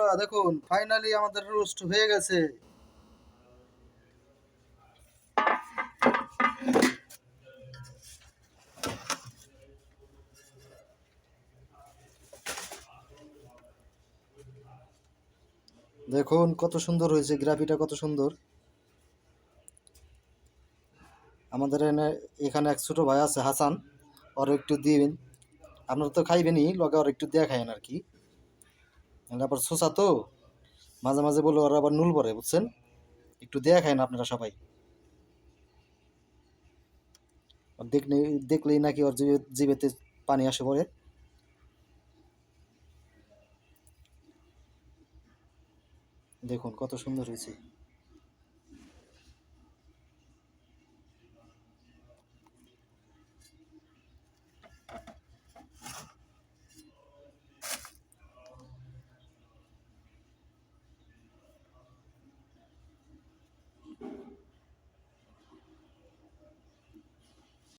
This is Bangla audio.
বন্ধুরা দেখুন ফাইনালি আমাদের রোস্ট হয়ে গেছে। দেখুন কত সুন্দর হয়েছে, গ্রাফিটা কত সুন্দর। আমাদের এখানে এক ছোট ভাই আছে হাসান, ওর একটু দিবেন। আপনারা তো খাইবেনই, লগে ওর একটু দেয়া খাইন আর কি। আবার শোষা তো মাঝে মাঝে বলে ওরা আবার নুল পরে, বুঝছেন? একটু দেয়া খাইন আপনারা সবাই। আর দেখলেই নাকি ওর জিভেতে পানি আসে পড়ে। দেখুন কত সুন্দর হয়েছে।